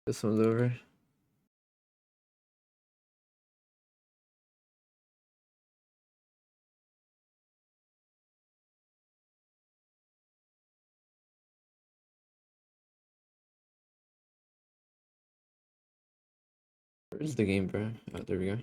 This one's over. Where's the game, bro? Oh, there we go.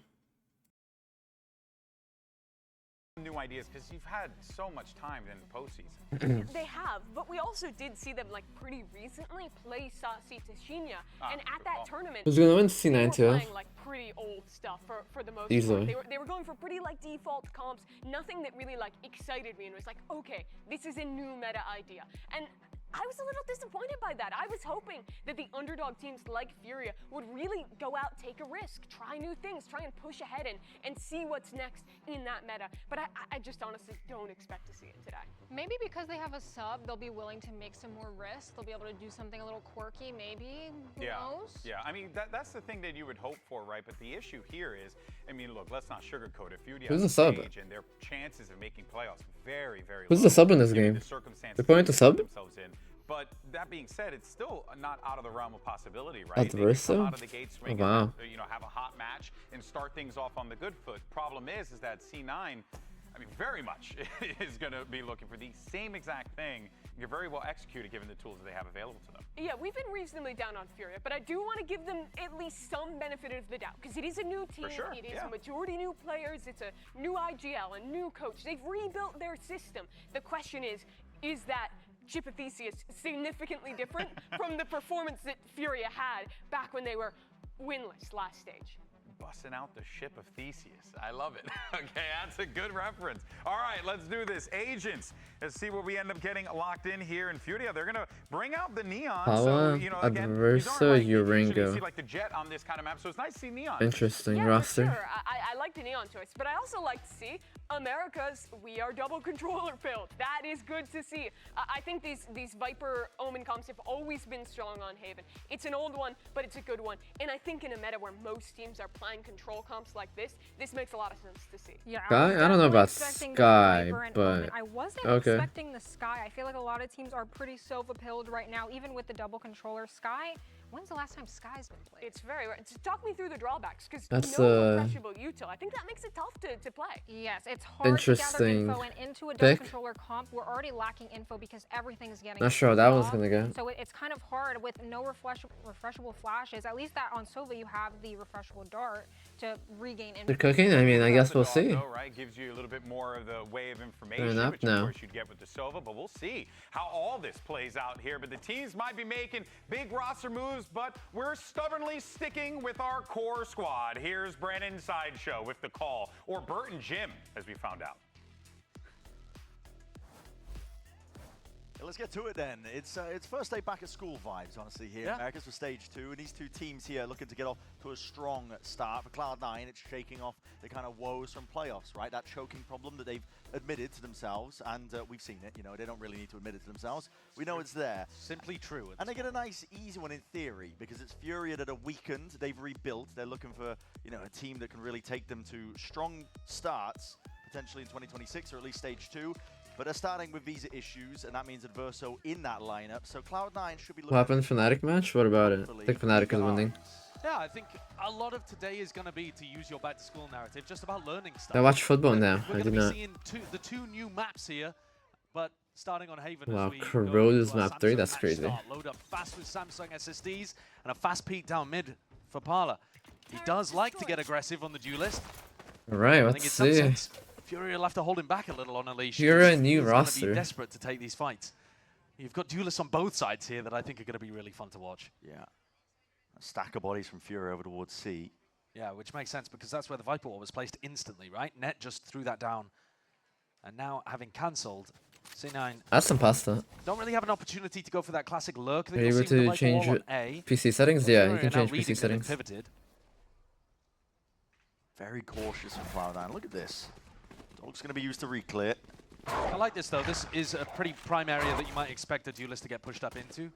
New ideas because you've had so much time in the postseason. They have, but we also did see them like pretty recently play Sassi Tashinya, and at that tournament, Who's gonna win they C9 were too? playing like pretty old stuff for the most Easily. part. They were going for pretty like default comps, nothing that really like excited me and was like, okay, this is a new meta idea. And I was a little disappointed by that. I was hoping that the underdog teams like Furia would really go out, take a risk, try new things, try and push ahead and see what's next in that meta. But I just honestly don't expect to see it today. Maybe because they have a sub, they'll be willing to make some more risks. They'll be able to do something a little quirky, maybe. Who knows? Yeah, I mean, that's the thing that you would hope for, right? But the issue here is, I mean, look, let's not sugarcoat it. Furia Who's has the sub? stage and their chances of making playoffs very, very Who's low, the sub in this given game? the circumstances They're playing to they sub? put themselves in. But that being said, it's still not out of the realm of possibility, right? At the worst, come though? out of the gate Oh, swinging, wow. you know, have a hot match and start things off on the good foot. Problem is that C9, I mean, very much is going to be looking for the same exact thing. You're very well executed given the tools that they have available to them. Yeah, we've been reasonably down on Furia, but I do want to give them at least some benefit of the doubt because it is a new team. sure, It is yeah. a majority new players. It's a new IGL, a new coach. They've rebuilt their system. The question is that Chip of Theseus significantly different from the performance that Furia had back when they were winless last stage? Busting out the ship of Theseus. I love it. Okay, that's a good reference. All right, let's do this. Agents. Let's see what we end up getting locked in here in Furia. They're going to bring out the Neon. So, you know, again, these aren't like, you usually see like the Jet on this kind of map, so it's nice to see Neon. Interesting Yeah, roster. for sure. I like the Neon choice, but I also like to see America's We Are Double Controller build. That is good to see. I think these Viper Omen comps have always been strong on Haven. It's an old one, but it's a good one. And I think in a meta where most teams are playing control comps like this makes a lot of sense to see. Yeah, Sky? I don't know about Sky, but I wasn't okay. expecting the Sky. I feel like a lot of teams are pretty Sova-pilled right now, even with the double controller. Sky, when's the last time Sky's been played? It's very rare. Talk me through the drawbacks, because That's, no refreshable util. I think that makes it tough to play. Yes, it's hard Interesting to gather info, and into a double pick. controller comp, we're already lacking info because everything is getting Not sure how that one's off. gonna go. So it's kind of hard with no refreshable flashes. At least that on Sova you have the refreshable dart to regain info. They're cooking? I mean, I guess we'll see. Though, right? Gives you a little bit more of the way of information, enough which now. of course you'd get with the Sova, but we'll see how all this plays out here. But the teams might be making big roster moves, but we're stubbornly sticking with our core squad. Here's Brandon Sideshow with the call, or Bert and Jim, as we found out. Let's get to it then. It's first day back at school vibes, honestly, here in Americas for stage 2. And these two teams here looking to get off to a strong start. For Cloud9, it's shaking off the kind of woes from playoffs, right? That choking problem that they've admitted to themselves. And we've seen it, you know, they don't really need to admit it to themselves. We know it's there. Simply true. And they get a nice, easy one in theory, because it's Furia that are weakened. They've rebuilt. They're looking for, you know, a team that can really take them to strong starts, potentially in 2026, or at least stage 2. But they're starting with visa issues, and that means Adverso in that lineup. So Cloud9 should be looking... What happened, Fnatic match? What about it? I think Fnatic is winning. Yeah, I think a lot of today is going to be, to use your back to school narrative, just about learning stuff. I watch football now. We're I going do to not. be seeing the two new maps here, but starting on Haven. Wow, as we Corroda's go into our map 3, Samsung that's match crazy. start. Load up fast with Samsung SSDs and a fast peek down mid for Parla. He does like to get aggressive on the duelist. Alright, I let's think in some see. sense, Fury will have to hold him back a little on a leash. Fury, a new He's gonna roster. be desperate to take these fights. You've got duelists on both sides here that I think are going to be really fun to watch. Yeah. A stack of bodies from Fury over towards C. Yeah, which makes sense because that's where the Viper Wall was placed instantly, right? Net just threw that down. And now, having cancelled, C9 That's some pasta. don't really have an opportunity to go for that classic lurk. Are you able to change PC settings? Yeah, you can change PC settings. Pivoted. Very cautious from Cloud9. Look at this. Dog's going to be used to reclear. I like this, though. This is a pretty prime area that you might expect a duelist to get pushed up into.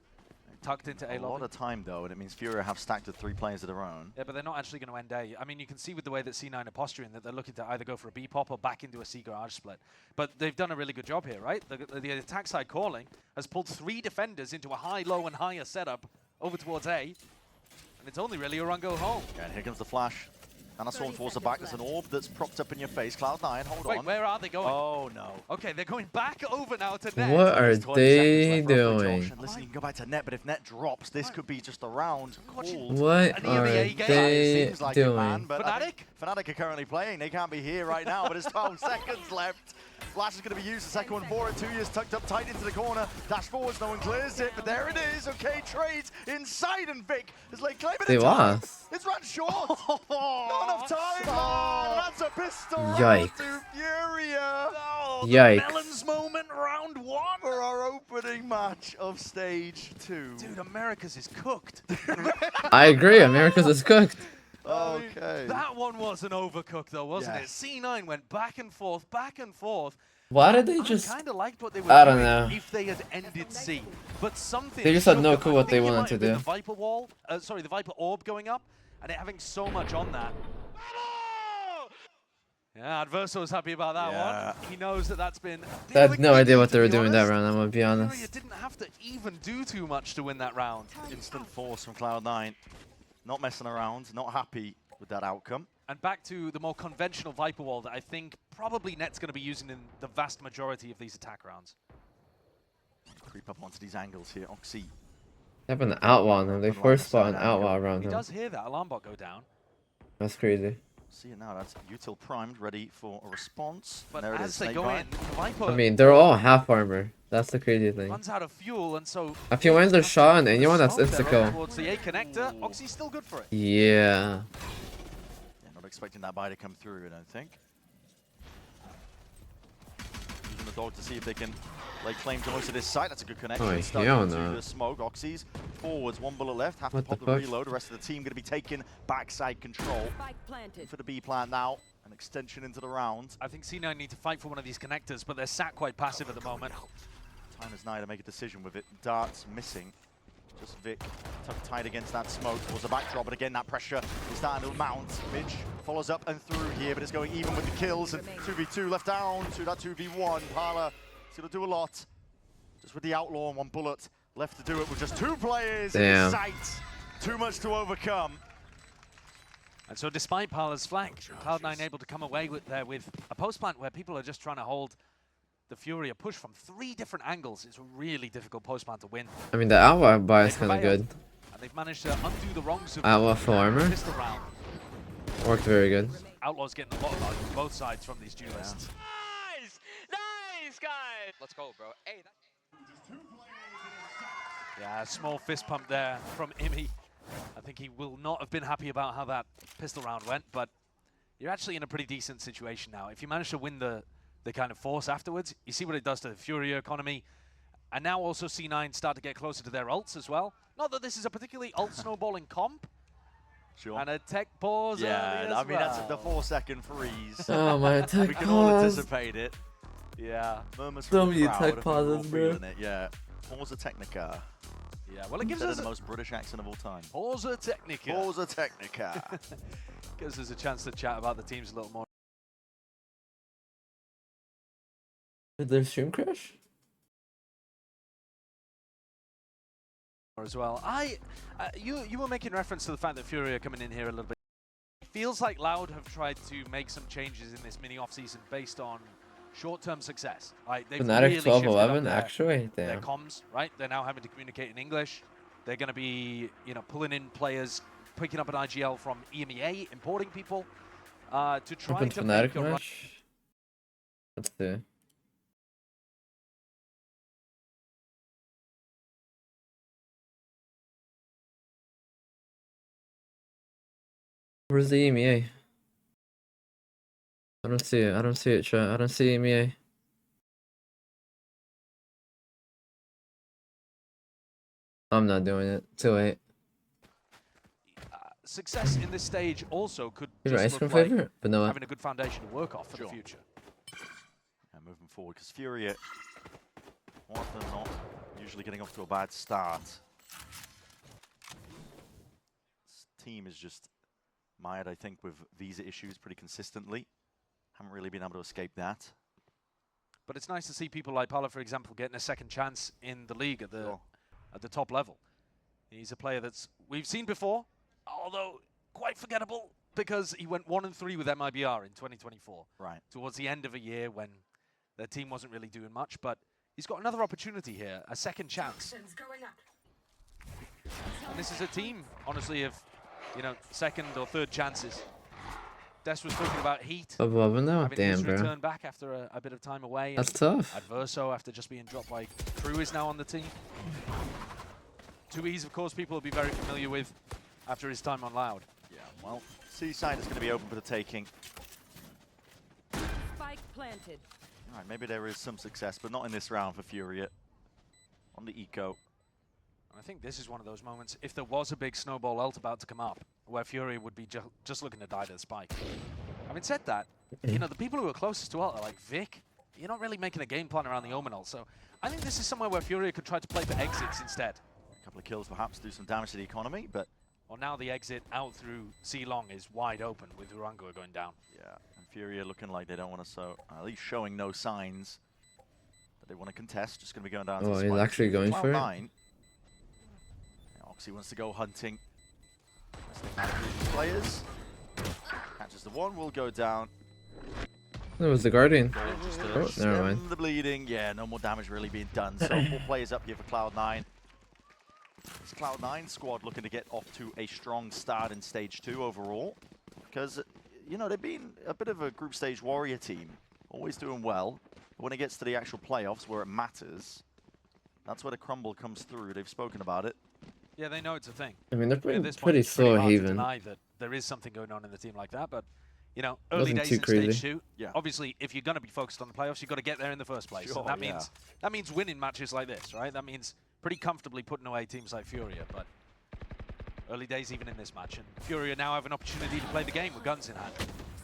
Tucked into A A lot of time, though, and it means Fury have stacked with 3 players of their own. Yeah, but they're not actually going to end A. I mean, you can see with the way that C9 are posturing that they're looking to either go for a B pop or back into a C garage split. But they've done a really good job here, right? The attack side calling has pulled 3 defenders into a high, low, and higher setup over towards A. And it's only really a run go home. And here comes the flash. Anastorm towards the back. There's an orb that's propped up in your face. Cloud9, hold on. Wait, where are they going? Oh, no. Okay, they're going back over now to Net. What are There's 20 they seconds left, roughly, doing? Josh. And listen, you can go back to Net, but if Net drops, this could be just a round called. What An are EMEA game. they Seems like it, man, doing? but I Fnatic? think Fnatic are currently playing. They can't be here right now, but there's 12 seconds left. Flash is going to be used, the second one for it. 2 years tucked up tight into the corner. Dash forwards, no one clears it, but there it is. Okay, trades inside, and Vic has laid claim. They lost. It's run short. Not enough time, man. That's a pistol Yikes. round to Furia. Yikes. Melons moment, round 1. For our opening match of stage 2. Dude, America's is cooked. I agree. America's is cooked. Okay. That one wasn't overcooked though, wasn't Yes. it? C9 went back and forth, back and forth. Why did they just? I kind of liked what they were I don't doing know. if they had ended C. But something They just had shook no them. clue I what think they it wanted might to have been do. The Viper wall, sorry, the Viper orb going up, and it having so much on that. Yeah, Adverso was happy about that Yeah. one. He knows that that's been. I had no idea what they were to be doing that honest. round. I'm gonna be Furia honest. didn't have to even do too much to win that round. Instant force from Cloud9. Not messing around, not happy with that outcome. And back to the more conventional Viper wall that I think probably Net's going to be using in the vast majority of these attack rounds. Creep up onto these angles here. Oxy. They have an outlaw now. They first spot an outlaw around He him. does hear that alarm bot go down. That's crazy. See it now. That's Util primed, ready for a response. But there it as is. they Snake go Bite. in, the Viper I mean, they're all half armor. That's the crazy thing. runs out of fuel, and so If you land a shot on anyone, that's smoke there insta kill. towards the A connector. Oxy's still good for it. Yeah. Yeah, not expecting that buy to come through, I don't think. Using the dog to see if they can lay claim to most of this site. That's a good connection. Oh, Stuck hell into no. the smoke. Oxy's forwards, 1 bullet left. Have What to pop the the fuck? reload. The rest of the team going to be taking backside control for the B plant now. An extension into the round. I think C9 need to fight for one of these connectors, but they're sat quite passive at the moment. Time is nigh to make a decision with it. Darts missing. Just Vic tucked tight against that smoke towards the backdrop, but again that pressure is starting to mount. Midge follows up and through here, but it's going even with the kills, and 2v2 left down to that 2v1. Parla is going to do a lot. Just with the outlaw and 1 bullet left to do it with just 2 players Damn. in sight. Too much to overcome. And so despite Parla's flank, Cloud9 able to come away with a post plant where people are just trying to hold the Fury a push from 3 different angles. It's a really difficult post plant to win. I mean, the outlaw buy is They kind of prevailed, good. And they've managed to undo the wrongs of Outlaw full armor. pistol round. Worked very good. Outlaw's getting a lot of value from both sides from these duelists. Nice, guys. Let's go, bro. Hey, Yeah, a small fist pump there from Imi. I think he will not have been happy about how that pistol round went, but you're actually in a pretty decent situation now. If you manage to win the kind of force afterwards, you see what it does to the Fury economy. And now also C9 start to get closer to their ults as well. Not that this is a particularly ult snowballing comp. Sure. And a tech pause. Yeah, early I as mean, that's the well. 4-second freeze. Oh my We tech can all pause. anticipate it. Yeah. Murmurs So from the many crowd, tech and we're all pauses, bro. feeling it, yeah. Pause Technica. Yeah, well, it gives Instead us of the a most British accent of all time. pause technica. Pause Technica. Gives us a chance to chat about the teams a little more. Did their stream crash? As well. You were making reference to the fact that Fury are coming in here a little bit. It feels like Loud have tried to make some changes in this mini offseason based on short-term success. Like they've Fnatic really shifted up 12-11, their actually? their Damn. comms, right? They're now having to communicate in English. They're going to be, pulling in players, picking up an IGL from EMEA, importing people to try Open to make Fnatic a run. match? Let's see. Where's the EMEA? I don't see it. I don't see it, chat. I don't see EMEA. I'm not doing it. Too late. Success in this stage also could Favorite ice just cream look like flavor? Vanilla. having a good foundation to work off for Sure. the future. And moving forward, because Fury, more often than not, usually getting off to a bad start. This team is just mired, I think, with visa issues pretty consistently. Haven't really been able to escape that. But it's nice to see people like Pala, for example, getting a second chance in the league at the Sure. top level. He's a player that's we've seen before, although quite forgettable because he went 1-3 with MIBR in 2024. Right. Towards the end of a year when their team wasn't really doing much, but he's got another opportunity here, a second chance. And this is a team, honestly, of, you know, second or third chances. Des was talking about Heat. Above now? Having Damn, his bro. return back after a bit of time away. That's tough. Adverso, after just being dropped by Crew, is now on the team. 2Es, of course, people will be very familiar with after his time on Loud. Yeah, well, Seaside is going to be open for the taking. Spike planted. All right, maybe there is some success, but not in this round for Furia. On the eco. I think this is one of those moments, if there was a big snowball ult about to come up, where Fury would be just looking to die to the spike. Having said that, you know, the people who are closest to ult are like Vic. You're not really making a game plan around the Omen ult, so I think this is somewhere where Fury could try to play for exits instead. A couple of kills perhaps, do some damage to the economy, but... Well, now the exit out through C-Long is wide open with Urangua going down. Yeah, and Furia looking like they don't want to, at least showing no signs that they want to contest. Just going to be going down to the Oh, he's spike. actually going for it? Cloud9. Oxy wants to go hunting. Players. Catches the one, will go down. That was the Guardian. Oh, never mind. The bleeding. Yeah, no more damage really being done. So 4 players up here for Cloud9. This Cloud9 squad looking to get off to a strong start in stage 2 overall. Because, you know, they've been a bit of a group stage warrior team. Always doing well. But when it gets to the actual playoffs where it matters, that's where the crumble comes through. They've spoken about it. Yeah, they know it's a thing. I mean, they're At pretty, this point, pretty it's pretty slow hard to even. deny that there is something going on in the team like that, but you know, early Wasn't days too in crazy. stage 2. Yeah. Obviously, if you're going to be focused on the playoffs, you've got to get there in the first place. Sure, And that means winning matches like this, right? That means pretty comfortably putting away teams like Furia. But early days even in this match, and Furia now have an opportunity to play the game with guns in hand.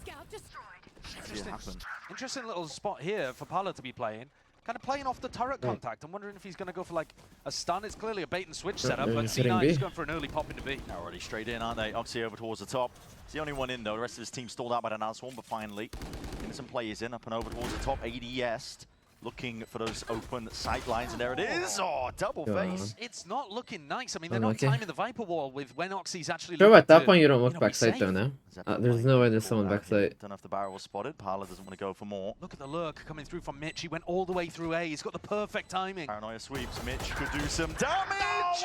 Scout destroyed. See it happen. Interesting little spot here for Pala to be playing. Kind of playing off the turret contact. I'm wondering if he's going to go for like a stun. It's clearly a bait and switch setup, but he's hitting C9 B. is going for an early pop into B. Now already straight in, aren't they? Oxy over towards the top. It's the only one in though. The rest of his team stalled out by the Nalswarm, but finally getting some players in, up and over towards the top. ADS looking for those open sight lines, and there it is. Oh, double face. It's not looking nice. I mean, they're Unlucky. not timing the Viper wall with when Oxy's actually Sure, looking at that to, point you don't look you know, be backside safe. though now. Zephyr There's playing no way there's full someone out backside. here. Don't know if the barrel was spotted. Parla doesn't want to go for more. Look at the lurk coming through from Mitch. He went all the way through A. He's got the perfect timing. Paranoia sweeps. Mitch could do some damage.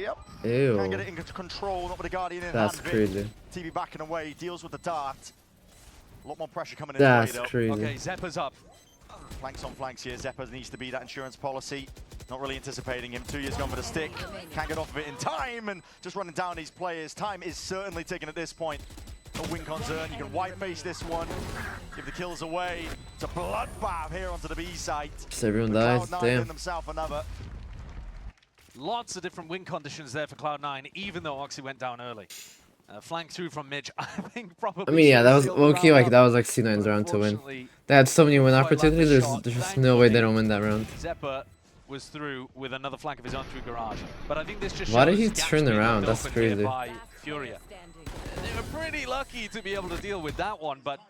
Yep. Ew. Can't get it into control. Not with the Guardian in That's hand. crazy. TV backing away. Deals with the dart. A lot more pressure coming in. That's way, though. crazy. Okay, Zeppa's up. Flanks on flanks here. Zeppa needs to be that insurance policy. Not really anticipating him. 2 years gone for the stick. Can't get off of it in time, and just running down these players. Time is certainly ticking at this point. No win concern. You can white face this one. Give the kills away. It's a bloodbath here onto the B site. Just everyone But dies. Cloud9 Damn. in themselves another. Lots of different win conditions there for Cloud9, even though Oxy went down early. Flank through from Mitch, I think probably. I mean, yeah, that was sealed the low-key, round like, up. that was like C9's round to win. Unfortunately, They had so many win quite like the opportunities, there's shot. just no way they don't win that round. Zeppa was through with another flank of his own through Garage. But I think this just Why did shows he gaps turn being around? left That's open here crazy. by Furia. They were pretty lucky to be able to deal with that one, but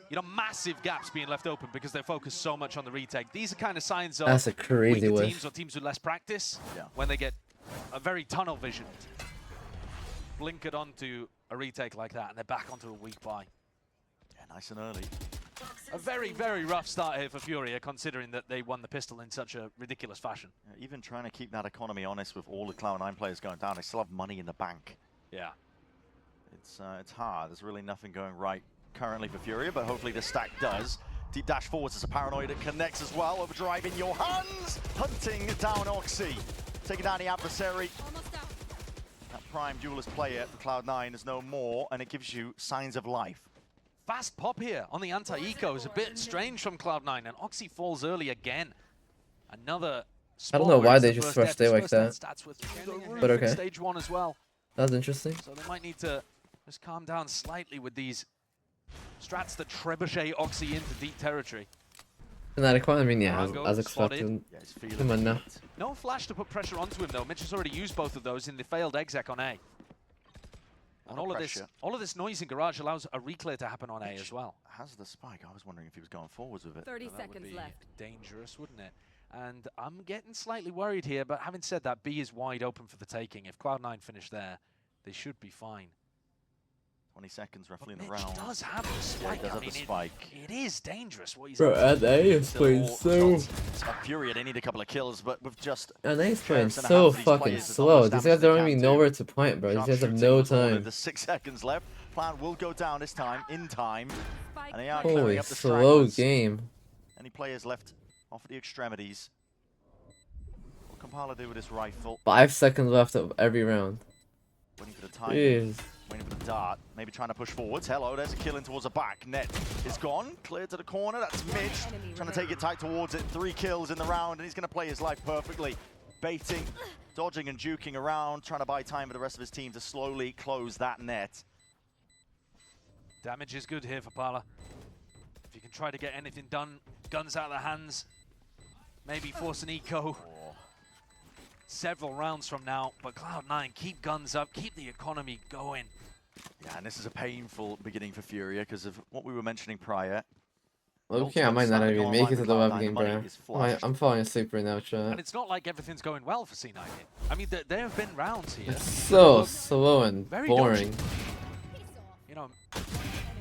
you know, massive gaps being left open because they're focused so much on the retake. These are kind of signs of That's a crazy weaker whiff. teams or teams with less practice Yeah. when they get a very tunnel visioned. Blinkered onto a retake like that, and they're back onto a weak buy. Yeah, nice and early. A very, very rough start here for Furia, considering that they won the pistol in such a ridiculous fashion. Yeah, even trying to keep that economy honest with all the Cloud9 players going down, they still have money in the bank. Yeah. It's hard. There's really nothing going right currently for Furia, but hopefully the stack does. Deep dash forwards as a Paranoid that connects as well. Overdrive in your hands. Hunting down Oxy. Taking down the adversary. That prime duelist player for Cloud9 is no more, and it gives you signs of life. Fast pop here on the anti-eco is a bit strange from Cloud9, and Oxy falls early again. Another spot don't know where why it's they the just first rushed death. it like His that. first death stats were through the roof But in okay. stage 1 as well. That was interesting. So they might need to just calm down slightly with these strats that trebuchet Oxy into deep territory. Inadequate, I mean, yeah, Rango as spotted. expected. Yeah, he's feeling Come on now. it. No flash to put pressure onto him though. Mitch has already used both of those in the failed exec on A. And all of this noise in Garage allows a reclear to happen on A as well. Has the spike. I was wondering if he was going forwards with it. 30 That would seconds be left. dangerous, wouldn't it? And I'm getting slightly worried here, but having said that, B is wide open for the taking. If Cloud9 finish there, they should be fine. 20 seconds roughly in the Mitch round. does have the spike. does I have mean, the spike. It is dangerous what he's Bro, up to. NA is playing so. Furia, they need a couple of kills, but with just NA is playing sheriffs and a so handful of these fucking players, there's not slow. much These damage guys they don't can even do. know where to point, bro. These guys have Sharpshooting no was ordered. time. There's 6 seconds left. Plan will go down this time, in time. And they are Holy clearing up the slow stragglers. game. Any players left off at the extremities? What can Pala do with his rifle? 5 seconds left of every round. Waiting for the timing. Jeez. Waiting for the dart. Maybe trying to push forwards. Hello, there's a kill in towards the back. Net is gone. Clear to the corner. That's Mitch. Trying to take it tight towards it. 3 kills in the round, and he's going to play his life perfectly. Baiting, dodging and juking around, trying to buy time for the rest of his team to slowly close that net. Damage is good here for Pala. If you can try to get anything done, guns out of the hands, maybe force an eco. Several rounds from now, but Cloud9, keep guns up, keep the economy going. Yeah, and this is a painful beginning for Furia because of what we were mentioning prior. Okay, I might not even make it to the web game, bro. I'm falling asleep right now, And chat. it's not like everything's going well for C9 here. I mean, there have been rounds here. It's so Look, slow and very boring. dodgy. You know,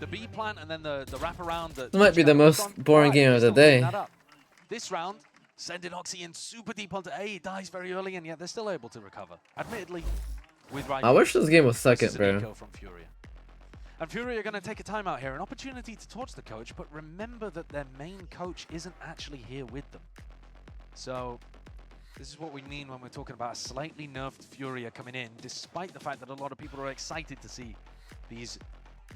the B plant and then the wraparound. This might be the most boring game of the day. This round, sending Oxy in super deep onto A, he dies very early, and yet they're still able to recover. Admittedly, with I wish this game was This second, is an bro. eco from Furia. And Furia are going to take a timeout here, an opportunity to torch the coach, but remember that their main coach isn't actually here with them. So this is what we mean when we're talking about a slightly nerfed Furia coming in, despite the fact that a lot of people are excited to see these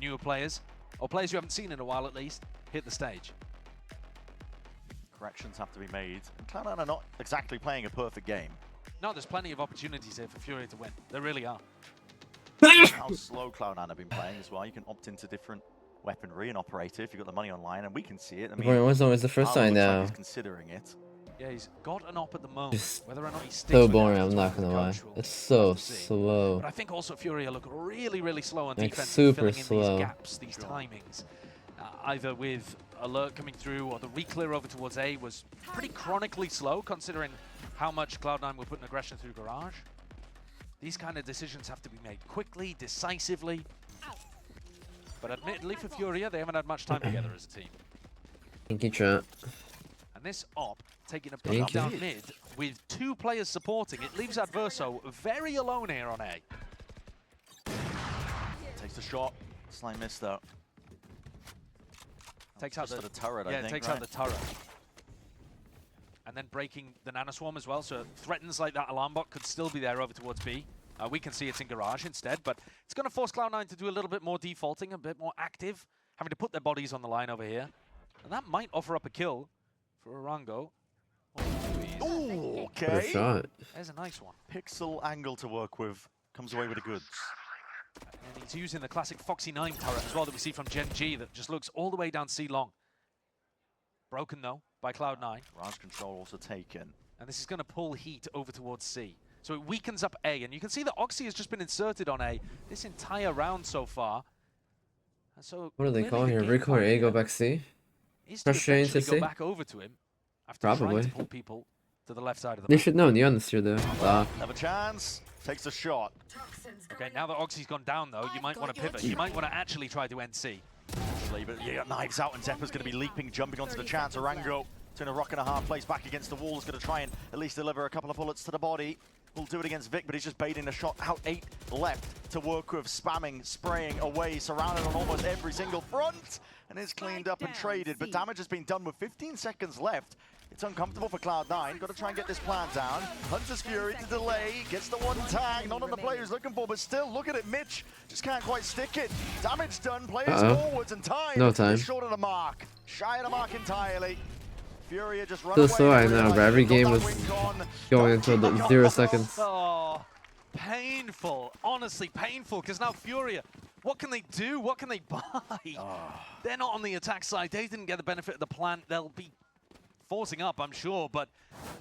newer players, or players you haven't seen in a while at least, hit the stage. Corrections have to be made. And Cloud9 are not exactly playing a perfect game. No, there's plenty of opportunities here for Furia to win. There really are. How slow Cloud9 have been playing as well. You can opt into different weaponry and operator if you've got the money online, and we can see it. I mean, Boy, what's always the first Pala time looks like now? he's considering it. Yeah, he's got an op at the moment. Just Whether or not he sticks So with it boring, is I'm what not the gonna lie. coach will It's so have to see. slow. But I think also Furia look really, really slow on Like, defense, super and filling in slow. these gaps, these timings. Either with alert coming through or the re-clear over towards A was pretty chronically slow, considering how much Cloud9 were putting aggression through Garage. These kind of decisions have to be made quickly, decisively. But admittedly for Furia, they haven't had much time together as a team. Thank you, chat. And this op, taking a Thank push you. down mid, with 2 players supporting, it leaves Adverso very alone here on A. Takes the shot. Slight miss though. Takes out Just the for the turret, I yeah, think, takes right? out the turret. And then breaking the nanoswarm as well, so it threatens like that alarm bot could still be there over towards B. We can see it's in Garage instead, but it's going to force Cloud9 to do a little bit more defaulting, a bit more active, having to put their bodies on the line over here. And that might offer up a kill for Orango. Ooh, What a okay. shot. There's a nice one. Pixel angle to work with. Comes away with the goods. And he's using the classic Foxy 9 turret as well that we see from Gen G that just looks all the way down C long. Broken though by Cloud9. Range control also taken. And this is going to pull heat over towards C. So it weakens up A, and you can see that Oxy has just been inserted on A this entire round so far. And so What do they clearly call the here? game Rico or plan A go here back C? is to Frustrating to eventually see. go back over to him after trying Probably. to pull people to the left side of the They map. should know Neon this year though. Have a chance. Takes a shot. Okay, now that Oxy's gone down though, you might want to pivot. You might want to actually try to end C. But you got knives out, and Zeppa's going to be leaping, jumping onto the chance. Orango, in a rock and a hard place back against the wall, is going to try and at least deliver a couple of bullets to the body. Will do it against Vic, but he's just baiting the shot out. 8 left to work with, spamming, spraying away, surrounded on almost every single front, and is cleaned up and traded. But damage has been done with 15 seconds left. It's uncomfortable for Cloud9. Got to try and get this plan down. Hunter's Fury to delay. Gets the one tag. Not on the player he's looking for, but still, look at it. Mitch just can't quite stick it. Damage done. Players forwards, and time. No time. is short of the mark. Shy of the mark entirely. Fury just run Still away. slow right now, realize but every they've got game that was win gone. going until the 0 seconds. Oh, painful. Honestly, painful, because now Furia, what can they do? What can they buy? They're not on the attack side. They didn't get the benefit of the plant. They'll be forcing up, I'm sure, but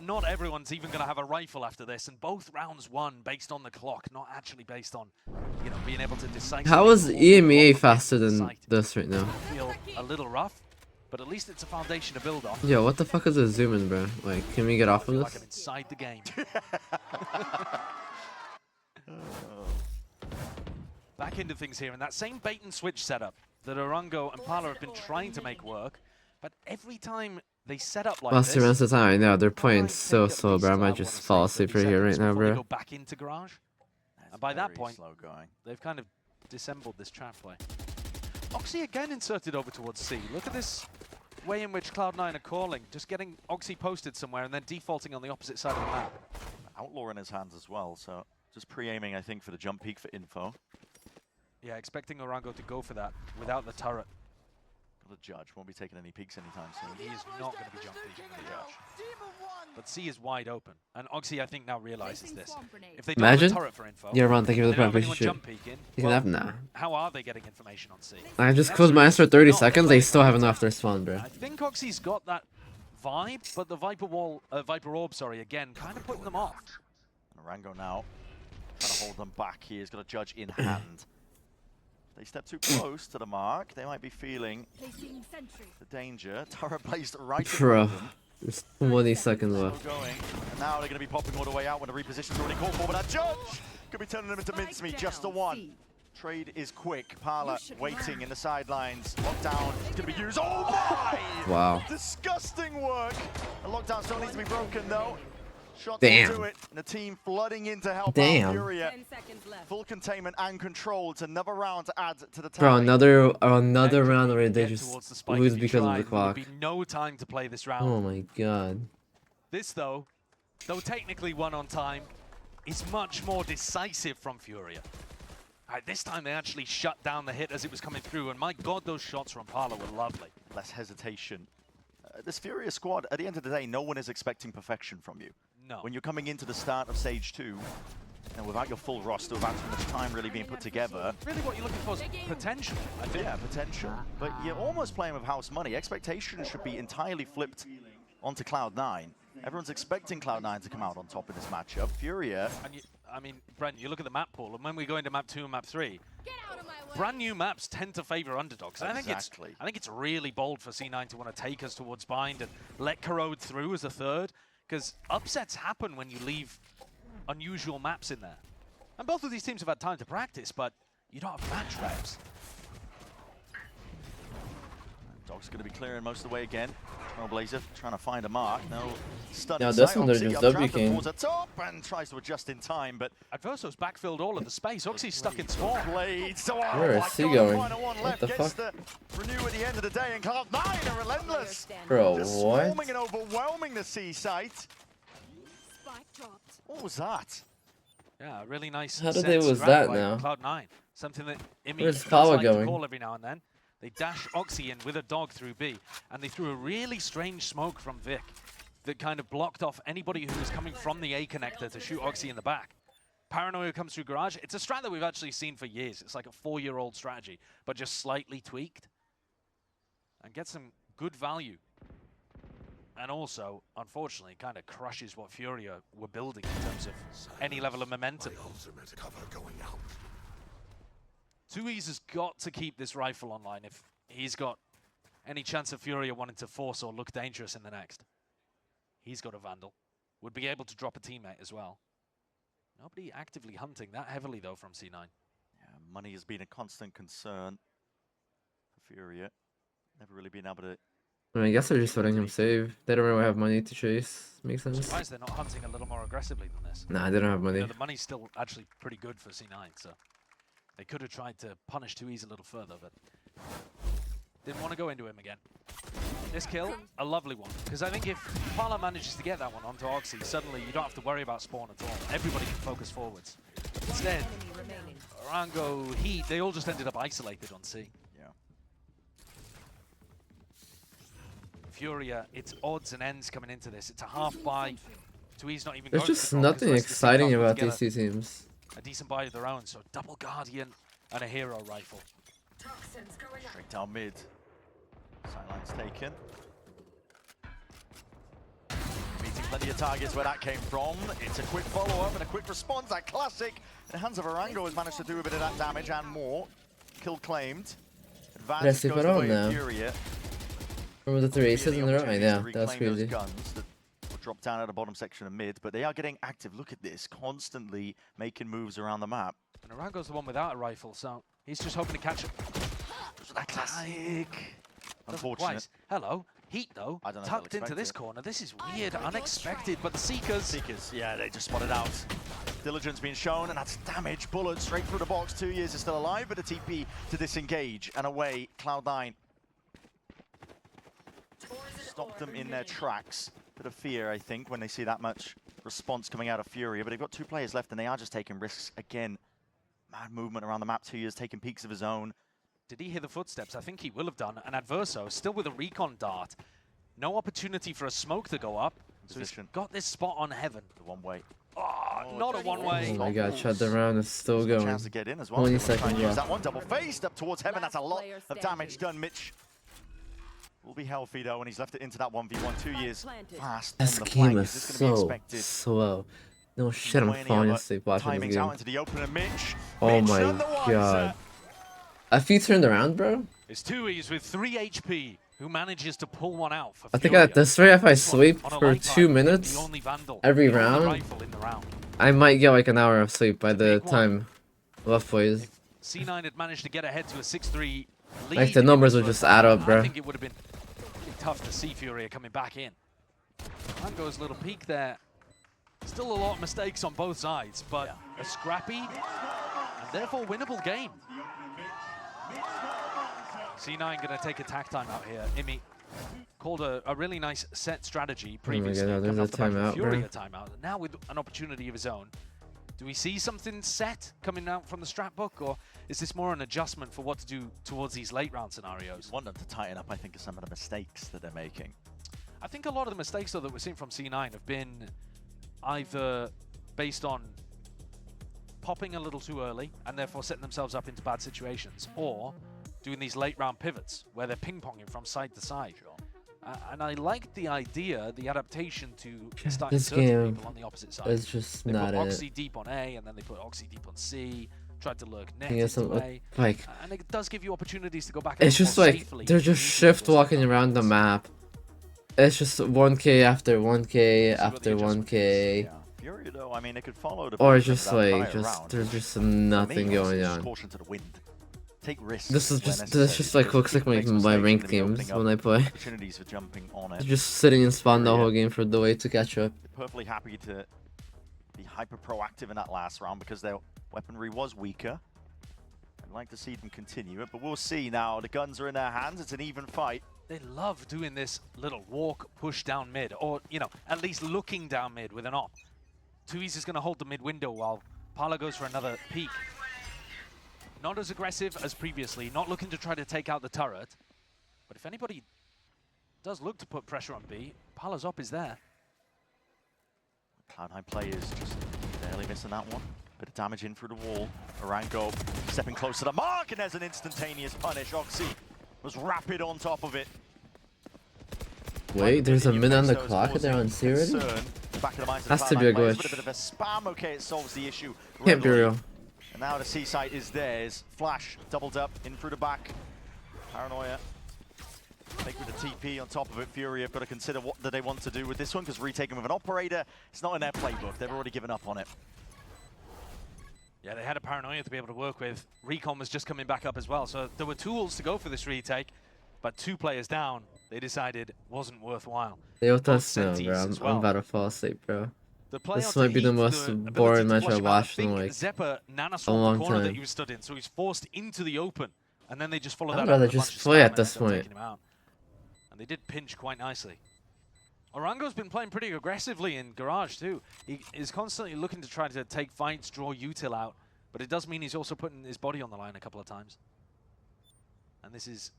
not everyone's even going to have a rifle after this. And both rounds won based on the clock, not actually based on, you know, being able to decide. How is EMEA faster than this right now? Feel a little rough, but at least it's a foundation to build on. Yo, what the fuck is a zoom in, bro? Like, can we get off of Like I'm this? inside the game. back into things here, and that same bait and switch setup that Orango and Parla have been trying to make work, but every time they set up like Lost the rest of the time. I know they're playing so slow, bro. I might just fall asleep right here right now, before they bro. go back into Garage. And by that point, slow going. they've kind of dissembled this trap play. Oxy again inserted over towards C. Look at this way in which Cloud9 are calling, just getting Oxy posted somewhere and then defaulting on the opposite side of the map. Outlaw in his hands as well, so just pre-aiming, I think, for the jump peak for info. Yeah, expecting Orango to go for that without the turret. The judge won't be taking any peeks anytime soon. He is not going to be jump peeking the judge. But C is wide open, and Oxy I think now realizes this. If they don't have Imagine. a turret for info, Yeah, Ron, thank you for the they don't have prime anyone shit. jump peeking. You can have nah. How are they getting information on C? I just closed my eyes for 30 seconds. They still have enough to spawn, bro. I think Oxy's got that vibe, but the Viper Orb, sorry, again, kind of putting them off. And Orango now trying to hold them back. He has got a judge in hand. They step too close to the mark. They might be feeling the danger. Turret placed right in Bro, front of them. there's 20 seconds Still left. going. And now they're going to be popping all the way out when the reposition's already called for. But that judge could be turning them into mincemeat. Just the one. Trade is quick. Parla waiting in the sidelines. Lockdown is going to be used. Oh my! Wow. Disgusting work. The lockdown still needs to be broken though. Shots Damn. will do it. And the team flooding in to help Damn. out Furia. 10 seconds left. Full containment and control. It's another round to add to the Bro, tally. another round where they Get just towards the spike lose if you because of tried. the clock. There would be no time to play this round. Oh my god. This, though technically won on time, is much more decisive from Furia. This time they actually shut down the hit as it was coming through, and my god, those shots from Parla were lovely. Less hesitation. This Furia squad, at the end of the day, no one is expecting perfection from you. No. When you're coming into the start of Stage 2, and without your full roster, without too much time really being put together. Really what you're looking for is potential, I think. Yeah, potential. But you're almost playing with house money. Expectations should be entirely flipped onto Cloud9. Everyone's expecting Cloud9 to come out on top in this matchup. Furia... And I mean, Brent, you look at the map pool, and when we go into map 2 and map 3, brand new maps tend to favor underdogs. Exactly. I think it's really bold for C9 to want to take us towards Bind and let Corrode through as a third, because upsets happen when you leave unusual maps in there. And both of these teams have had time to practice, but you don't have match reps. Dog's going to be clearing most of the way again. Trailblazer trying to find a mark. No stunning Now this sight. one they're Oxy just up W trap king. towards the top and tries to adjust in time, but Adverso's backfilled all of the space. Oxy's stuck in spawn. Blades. So Where is he God, going? final one What left. the Gets fuck? the renew at the end of the day, and Cloud9 are relentless. Bro, Just what? swarming and overwhelming the C site. Spike dropped. What was that? Yeah, really nice. How did sense they lose grab that by now? Cloud9. Something that Imi Where's does Paula like to going? call every now and then. They dash Oxy in with a dog through B, and they threw a really strange smoke from Vic that kind of blocked off anybody who was coming from the A connector to shoot Oxy in the back. Paranoia comes through Garage. It's a strat that we've actually seen for years. It's like a 4-year-old strategy, but just slightly tweaked. And gets some good value. And also, unfortunately, kind of crushes what Furia were building in terms of any level of momentum. 2E's has got to keep this rifle online if he's got any chance of Furia wanting to force or look dangerous in the next. He's got a Vandal. Would be able to drop a teammate as well. Nobody actively hunting that heavily, though, from C9. Yeah, money has been a constant concern for Furia. Never really been able to... I mean, I guess they're just letting him save. They don't really have money to chase. Makes I'm sense. surprised they're not hunting a little more aggressively than this. Nah, they don't have You money. know, the money's still actually pretty good for C9, so they could have tried to punish 2E's a little further, but didn't want to go into him again. This kill, a lovely one, because I think if Parla manages to get that one onto Oxy, suddenly you don't have to worry about spawn at all. Everybody can focus forwards. Instead, Orango, Heat, they all just ended up isolated on C. Yeah. Furia, it's odds and ends coming into this. It's a half buy. 2E's not even There's going just for the draw, 'cause nothing the rest of the team exciting can't put about together these two teams. a decent buy of their own, so double Guardian and a hero rifle. Straight down mid. Sideline's taken. Meeting plenty of targets where that came from. It's a quick follow-up and a quick response. That classic. The hands of Orango has managed to do a bit of that damage and more. Kill claimed. Advantage Resti goes the Baron way of now. Furia. Remember the 3 aces in the row? I know, To that's reclaim those crazy. guns that will drop down at the bottom section of mid, but they are getting active. Look at this, constantly making moves around the map. And Orango's the one without a rifle, so he's just hoping to catch it. That classic. Unfortunate. Twice. Hello. Heat, though, I don't know if tucked they'll into expect this it. corner. This is weird, unexpected, but the Seekers... Seekers, yeah, they just spotted out. Diligence being shown, and that's damage. Bullet straight through the box. 2 years is still alive, but a TP to disengage. And away, Cloud9. Stop them in their tracks. Bit of fear, I think, when they see that much response coming out of Furia. But they've got 2 players left, and they are just taking risks again. Mad movement around the map. 2 years, taking peeks of his own. Did he hear the footsteps? I think he will have done. And Adverso, still with a recon dart. No opportunity for a smoke to go up. So he's got this spot on heaven. The one way. Oh, not a one-way. Oh my god, shut the round is still going. Chance to get in as well. 20 Try and seconds use left. that one double faced up towards heaven. That's a lot of damage done. Mitch will be healthy though, and he's left it into that 1v1. 2 years fast. This on the game flank. is this gonna be so expected? slow. No shit, I'm falling asleep watching Timings this out game. into the open, and Mitch. Oh Mitch my on the one, god. If he turned around, bro, It's 2Es with 3 HP who manages to pull one out for I think Furia. at this rate, if I This one, sleep on a for light 2 rifle, minutes the only Vandal, every the only round, rifle in the round. I might get like an hour of sleep by the big one. time left plays. If C9 had managed to get ahead to a 6-3 lead, Like, the in numbers this would first just add round, up, bro. I think it would have been really tough to see Furia coming back in. Rango's little peek there. Still a lot of mistakes on both sides, but a scrappy and therefore winnable game. C9 going to take attack time out here. Imi called a really nice set strategy previously. God, there's coming a off the back of timeout, bro. Furia timeout. Now with an opportunity of his own. Do we see something set coming out from the strat book, or is this more an adjustment for what to do towards these late round scenarios? Want them to tighten up, I think, of some of the mistakes that they're making. I think a lot of the mistakes, though, that we're seeing from C9 have been either based on popping a little too early and therefore setting themselves up into bad situations, or doing these late round pivots where they're ping-ponging from side to side. And I like the idea, the adaptation to start This inserting game people on the opposite side. It's just They not put it. Oxy deep on A, and then they put Oxy deep on C, tried to lurk net Thing is, into A. like, And it does give you opportunities to go back. it's a little just more like safely they're just into shift those walking late around the rounds. map. It's just 1k after 1k See what the after adjustment 1k. Yeah. Furia, though, I mean, they could follow the Or movement just of that like, entire round. there's just For nothing me, going it's on. caution to the wind. Take risks. This is where just, necessary, this just like because looks like people make my mistakes ranked and then you're games opening when I up play. opportunities for jumping on it. Just sitting in spawn the Furia. whole game for the way to catch up. Perfectly happy to be hyper proactive in that last round because their weaponry was weaker. I'd like to see them continue it, but we'll see now. The guns are in their hands. It's an even fight. They love doing this little walk, push down mid, or, you know, at least looking down mid with an op. 2Es is going to hold the mid window while Parla goes for another peek. Not as aggressive as previously, not looking to try to take out the turret. But if anybody does look to put pressure on B, Parla's op is there. Cloud9 players just barely missing that one. Bit of damage in through the wall. Orango stepping close to the mark, and there's an instantaneous punish. Oxy was rapid on top of it. Wait, there's a minute on the Mephisto is clock and they're on causing C already? concern. Back of the minds of Has the to be a Cloud9 players, glitch. but a bit of a spam. Okay, it solves the issue. Can't be readily. real. And now the C site is theirs. Flash doubled up in through the back. Paranoia. Take with the TP on top of it. Fury have got to consider what do they want to do with this one, because retaking with an operator, it's not in their playbook. They've already given up on it. Yeah, they had a Paranoia to be able to work with. Recon was just coming back up as well, so there were tools to go for this retake, but 2 players down, they decided wasn't worthwhile. They will Both test now, Sentis bro. as I'm well. about to fall asleep, bro. The play This on might be the Tahit, most ability boring to match flush I've him out. I watched in think like Zeppa nanoswaped long the corner that time. he was stood in, so he's forced into the open, and then they just follow I'd that up rather with a just bunch of play spam at and this end up point. taking him out. And they did pinch quite nicely. Orango's been playing pretty aggressively in Garage too. He is constantly looking to try to take fights, draw util out, but it does mean he's also putting his body on the line a couple of times. And this is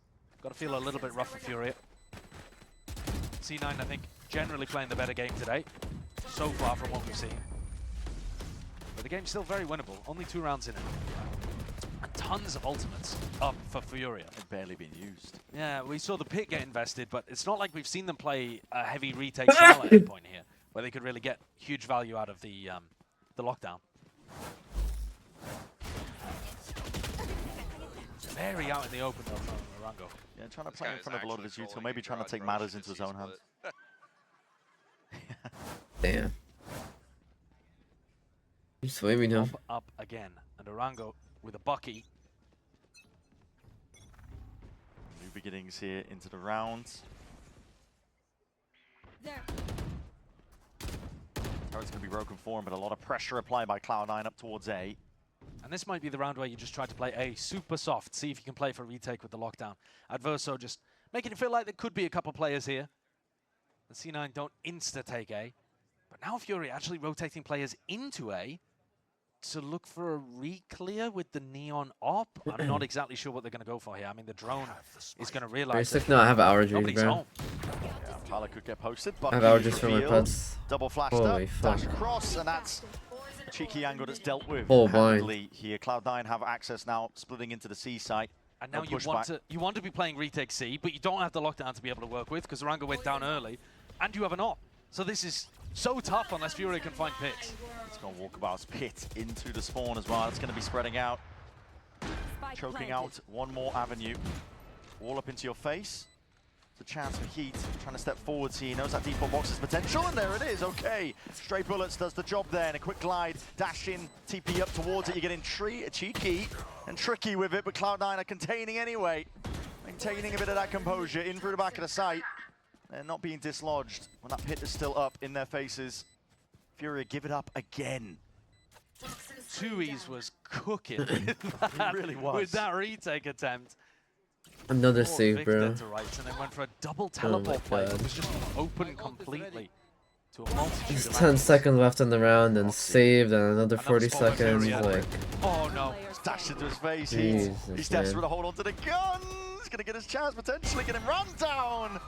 got to feel a little bit rough for Furia. C9, I think, generally playing the better game today, so far from what we've seen. But the game's still very winnable, only 2 rounds in it. And tons of ultimates up for Furia. They've barely been used. Yeah, we saw the pit get invested, but it's not like we've seen them play a heavy retake style at any point here, where they could really get huge value out of the lockdown. Very out in the open though from Orango. Yeah, trying to play in front of a lot of his util, maybe trying to take matters into his own hands. Damn. Just waving him. Up again. And Orango with a Bucky. New beginnings here into the round. There. Turret's going to be broken form, but a lot of pressure applied by Cloud9 up towards A. And this might be the round where you just try to play A super soft, see if you can play for a retake with the lockdown. Adverso just making it feel like there could be a couple players here. The C9 don't insta-take A. But now Fury actually rotating players into A to look for a re-clear with the Neon op. I'm not exactly sure what they're going to go for here. I mean, the drone is going to realize Basic, no, I have allergies, nobody's bro. home. Yeah, Tyler could get posted. I have allergies for my revealed. pets. Double flashed Holy up, fuck. dash across, and that's a cheeky angle that's dealt with. Oh, blind. handily here. Cloud9 have access now, splitting into the C site. And now No you want to be playing retake C, but you don't have the lockdown to be able to work with because Orango went down early, and you have an op. So this is so tough unless Fury can find picks. It's going to Walkabout's pit into the spawn as well. It's going to be spreading out, choking out one more avenue. Wall up into your face. It's a chance for Heat, trying to step forwards here. He knows that default box has potential, and there it is. Okay, Stray Bullets does the job there, and a quick glide, dash in, TP up towards it. You're getting cheeky and tricky with it, but Cloud9 are containing anyway. Maintaining a bit of that composure in through the back of the site. They're not being dislodged when that pit is still up in their faces. Fury give it up again. 2E's was cooking with that, really was. with that retake attempt. Another Fought save, Victor bro. to right, and then went for a double teleport play. It God. was just open completely to a multitude There's of 10 angles. seconds left in the round, and saved, and another 40 spot by seconds. Fury, Like, Oh no. Dashed into his face. Jesus, He's man. desperate to hold on to the gun. He's going to get his chance, potentially get him run down.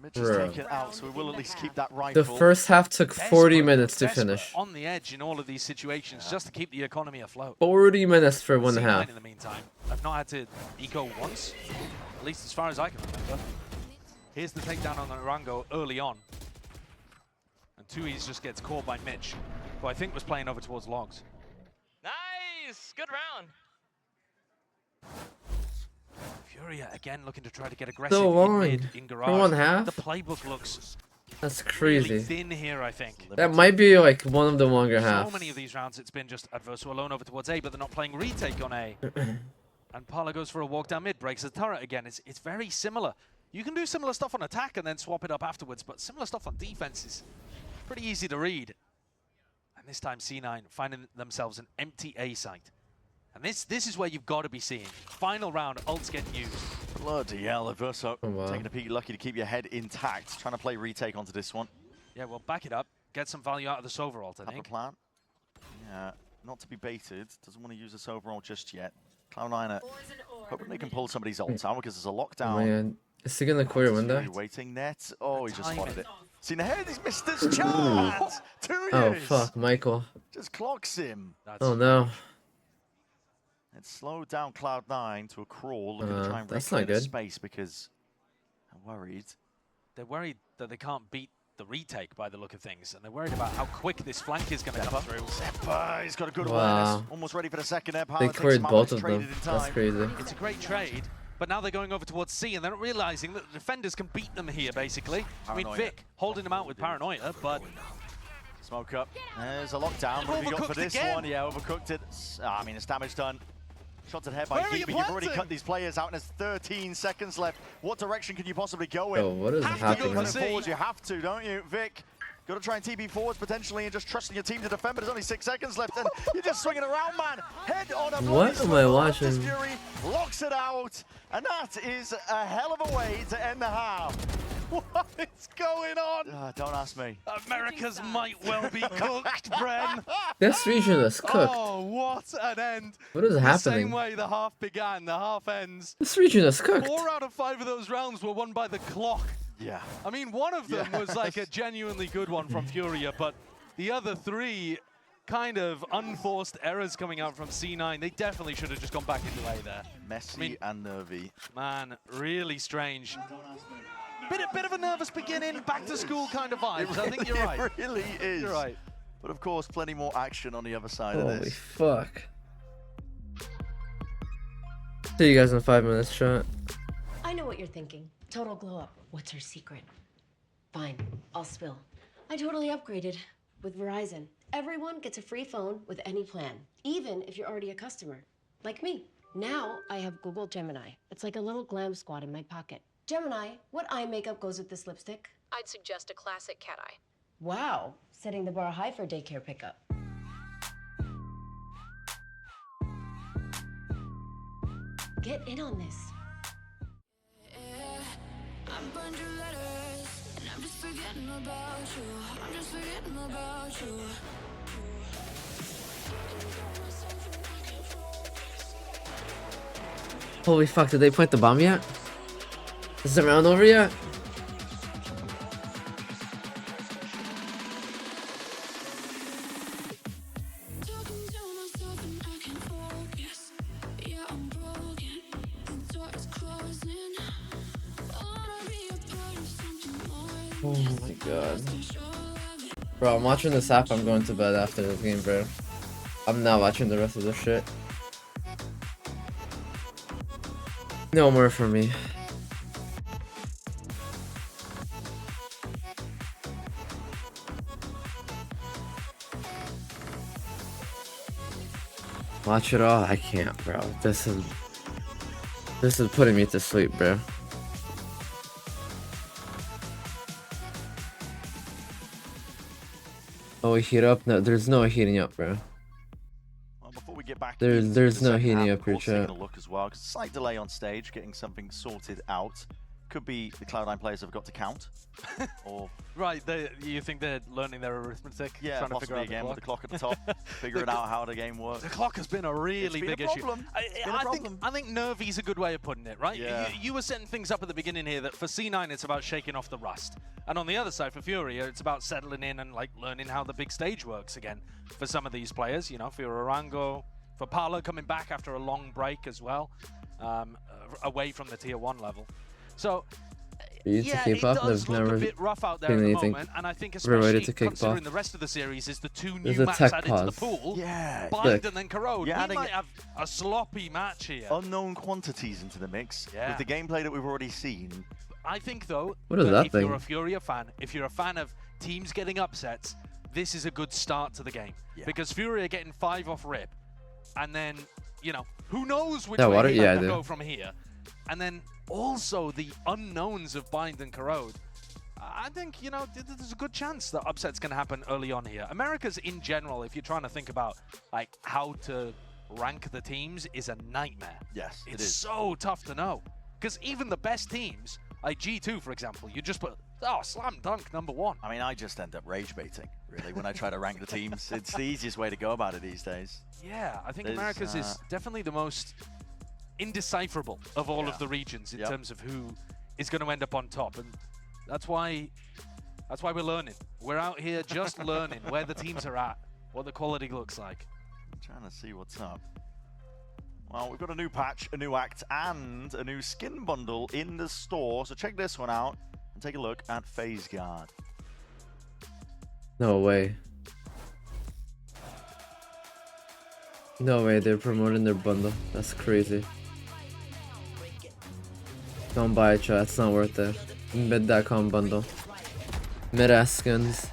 Mitch is Bro. taken out, so we will at least keep that rifle. the first half took 40 Desperate, minutes to desperate, finish. On the edge in all of these situations, just to keep the economy afloat. 40 minutes for one C9 half. in the meantime, I've not had to eco once, at least as far as I can remember. Here's the takedown on Orango early on. And 2E's just gets caught by Mitch, who I think was playing over towards Logs. Nice! Good round. Furia again looking to try to get aggressive So in long. mid, in garage. For one half? The playbook looks That's really crazy. thin here, I think. That might be like one of the longer So halves. many of these rounds it's been just Adverso alone over towards A, but they're not playing retake on A. And Parla goes for a walk down mid, breaks the turret again. It's very similar. You can do similar stuff on attack and then swap it up afterwards, but similar stuff on defense is pretty easy to read. And this time C9 finding themselves an empty A site. And this is where you've got to be seeing. Final round, ults get used. Bloody hell, Adverso. Oh, wow. Taking a peek, lucky to keep your head intact. Trying to play retake onto this one. Yeah, well, back it up. Get some value out of the Sova ult, I Have a think. plan. Yeah, not to be baited. Doesn't want to use this overall just yet. Cloud9 are hoping they can pull somebody's ult out because there's a Oh lockdown. man. Is he gonna clear window? Fury waiting net. Oh, he just Timing. spotted it. Seen the head, he's missed his chance! 2 years! Oh fuck, Michael. Just clocks him. That's Oh no. It slowed down Cloud9 to a crawl, looking to try and that's reclaim not the good. space because I'm worried. They're worried that they can't beat the retake by the look of things, and they're worried about how quick this flank is going to come through. Zeppa, he's got a good Wow. awareness. Almost ready for the second air power. They Takes cleared him out, both it's of traded them. in That's time. crazy. It's a great trade, but now they're going over towards C, and they're not realizing that the defenders can beat them here, basically. I mean, Paranoia. Vic holding them out with Paranoia, but Smoke up. There's a lockdown. What have you got for Overcooked this again. one? Yeah, overcooked it. I mean, it's damage done. Shots at head by Where are Heat, you but you've already planting? cut these players out, and there's 13 seconds left. What direction can you possibly go in? Oh, what is Have to go happening? for Cutting C. forwards, you have to, don't you, Vic? Got to try and TP forwards potentially and just trusting your team to defend, but there's only 6 seconds left, and you're just swinging around, man. Head on a What bloody am I swing. watching? Fury locks it out, and that is a hell of a way to end the half. what is going on? Don't ask me. America's might well be cooked, Bren. This region is cooked. Oh, what an end. What is The same happening? way the half began, the half ends. This region is cooked. 4 out of 5 of those rounds were won by the clock. Yeah. I mean, one of them was like a genuinely good one from Furia, but the other 3 kind of unforced errors coming out from C9. They definitely should have just gone back into A there. Messy I mean- and nervy. Man, really strange. Bit of a nervous beginning, back to school kind of vibes. I think you're right. It really is. You're right. But of course, plenty more action on the other side of Holy this. fuck. See you guys in 5 minutes, chat. I know what you're thinking. Total glow up. What's her secret? Fine, I'll spill. I totally upgraded with Verizon. Everyone gets a free phone with any plan, even if you're already a customer, like me. Now I have Google Gemini. It's like a little glam squad in my pocket. Gemini, what eye makeup goes with this lipstick? I'd suggest a classic cat eye. Wow, setting the bar high for daycare pickup. Get in on this. I'm burned your letters, and I'm just forgetting about you. I'm just forgetting about you. Holy fuck, did they plant the bomb yet? Is the round over yet? Talking to myself and I can't focus. Yeah, I'm broken. The door is closing. Wanna be a part of something more. Oh my god. Bro, I'm watching this app. I'm going to bed after this game, bro. I'm not watching the rest of this shit. No more for me. Watch it all? I can't, bro. This is putting me to sleep, bro. Oh, we heat up? No, there's no heating up, bro. Well, before we get back, There's into no the second heating half, up of here, course, taking chat. a look as well, 'cause slight delay on stage, getting something sorted out. Could be the Cloud9 players have got to count, or Right, you think they're learning their arithmetic? yeah, trying to figure possibly out again with the clock? clock at the top, figuring out how the game works. The clock has been a really been a big issue. problem. It's been a problem. I think nervy's a good way of putting it, right? Yeah. You were setting things up at the beginning here that for C9 it's about shaking off the rust. And on the other side for Furia, it's about settling in and like learning how the big stage works again for some of these players, you know, for Orango, for Parlo coming back after a long break as well, away from the tier 1 level. So Easy to keep it up. does There's look never a bit rough out there been at the anything moment, and I think related especially to kick considering off. the rest of the series is the two There's new a maps tech added to the pause. pool, Yeah. Bind Sick. and then Corrode. You're We adding might have a sloppy match here. Unknown quantities into the mix Yeah. with the gameplay that we've already seen. I think, though, What is that if thing? you're a Furia fan, if you're a fan of teams getting upsets, this is a good start to the game. Yeah. Because Furia are getting 5 off rip, and then, you know, who knows which Yeah, way what are- Hidden yeah, I will do. go from here. And then also the unknowns of Bind and Corrode. I think, you know, there's a good chance that upset's going to happen early on here. America's in general, if you're trying to think about like how to rank the teams, is a nightmare. Yes, it It's is. so tough to know. Because even the best teams, like G2 for example, you just put, oh, slam dunk #1. I mean, I just end up rage baiting, really, when I try to rank the teams. It's the easiest way to go about it these days. Yeah, I think There's, America's is definitely the most indecipherable of all of the regions in terms of who is going to end up on top. And that's why we're learning. We're out here just learning where the teams are at, what the quality looks like. I'm trying to see what's up. Well, we've got a new patch, a new act, and a new skin bundle in the store. So check this one out and take a look at FaZe Guard. No way. No way, they're promoting their bundle. That's crazy. Don't buy it, chat. It's not worth it. Mid.com bundle. Mid-ass skins.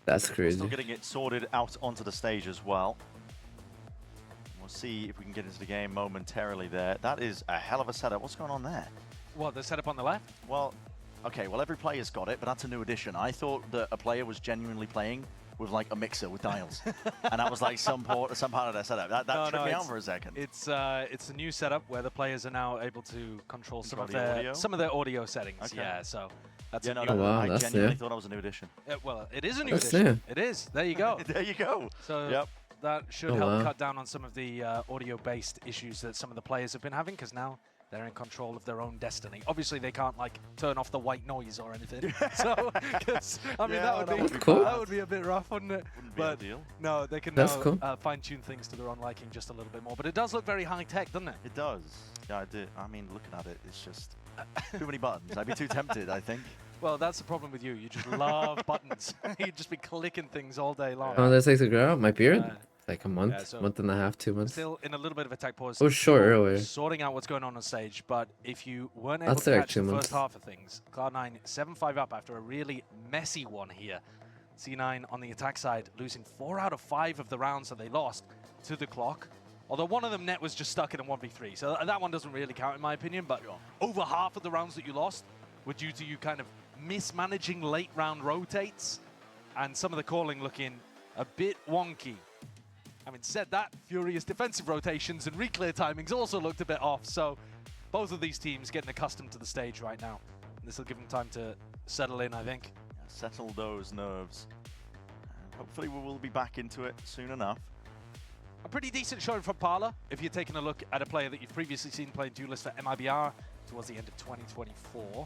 That's crazy. Still getting it sorted out onto the stage as well. We'll see if we can get into the game momentarily there. That is a hell of a setup. What's going on there? What, the setup on the left? Well, Okay, well, every player's got it, but that's a new addition. I thought that a player was genuinely playing with like a mixer with dials, and that was like some part of their setup. That tripped me out for a second. It's a new setup where the players are now able to control some of their audio settings. Okay. Yeah, so that's Yeah, no, a new I that's genuinely new. thought that was a new addition. well, it is a new That's addition. new. It is. There you go. There you go. So Yep. that should Oh, help wow. cut down on some of the audio-based issues that some of the players have been having, because now they're in control of their own destiny. Obviously, they can't like turn off the white noise or anything. So, 'cause, I mean, Yeah, that would be cool. that would be a bit rough, wouldn't it? Wouldn't be ideal. No, they can That's now cool. fine-tune things to their own liking just a little bit more. But it does look very high-tech, doesn't it? It does. Yeah, I do. I mean, looking at it, it's just too many buttons. I'd be too tempted, I think. Well, that's the problem with you. You just love buttons. You'd just be clicking things all day long. How long does it take to grow out? My beard? Uh, Like a month, yeah, so month and a half, 2 months. Still in a little bit of a tech pause. It was short Still earlier. Sorting out what's going on stage, but if you weren't able I'd to say like catch 2 the months. first half of things, Cloud9 7-5 up after a really messy one here. C9 on the attack side, losing 4 out of 5 of the rounds that they lost to the clock. Although one of them net was just stuck in a 1v3, so that one doesn't really count in my opinion, but over half of the rounds that you lost were due to you kind of mismanaging late round rotates and some of the calling looking a bit wonky. Having said that, Furious defensive rotations and reclear timings also looked a bit off, so both of these teams getting accustomed to the stage right now. This will give them time to settle in, I think. Yeah, settle those nerves. And hopefully we will be back into it soon enough. A pretty decent showing from Parla, if you're taking a look at a player that you've previously seen playing duelist for MIBR towards the end of 2024.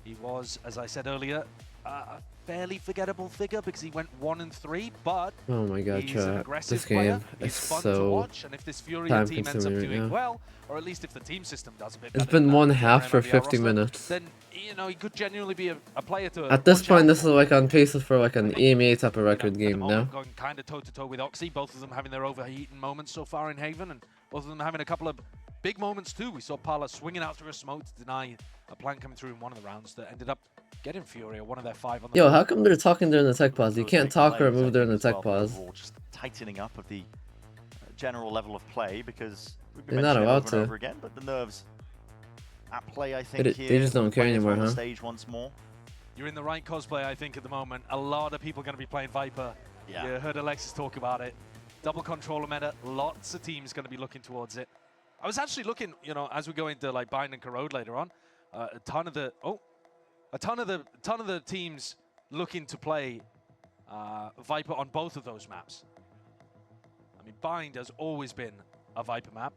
He was, as I said earlier, a fairly forgettable figure because he went 1-3, but Oh my god, he's an chat. aggressive This player. game He's is fun to so watch, and if this Furia team ends up time-consuming right doing now. well, or at least if the team system does a bit It's better been than one that half for MIBR 50 roster, minutes. then, you know, he could genuinely be a player to At this watch point, out this is for. like on pace for like an EMEA type of record At the game moment, now. going kind of toe-to-toe with Oxy, both of them having their overheating moments so far in Haven, and both of them having a couple of big moments too. We saw Parla swinging out through a smoke to deny a plant coming through in one of the rounds that ended up getting Furia, one of their 5 on the Yo, board. how come they're talking during the tech pause? You Those can't big talk or delays, I move during the think, as tech well, pause. overall, just tightening up of the general level of play because we've been They're not mentioning it allowed over and to. over again, but the nerves at play, I think, They here. just don't care players anymore, on the huh? stage once more. You're in the right cosplay, I think, at the moment. A lot of people going to be playing Viper. Yeah. You heard Alexis talk about it. Double controller meta, lots of teams going to be looking towards it. I was actually looking, you know, as we go into like Bind and Corrode later on, a ton of the teams looking to play Viper on both of those maps. I mean, Bind has always been a Viper map,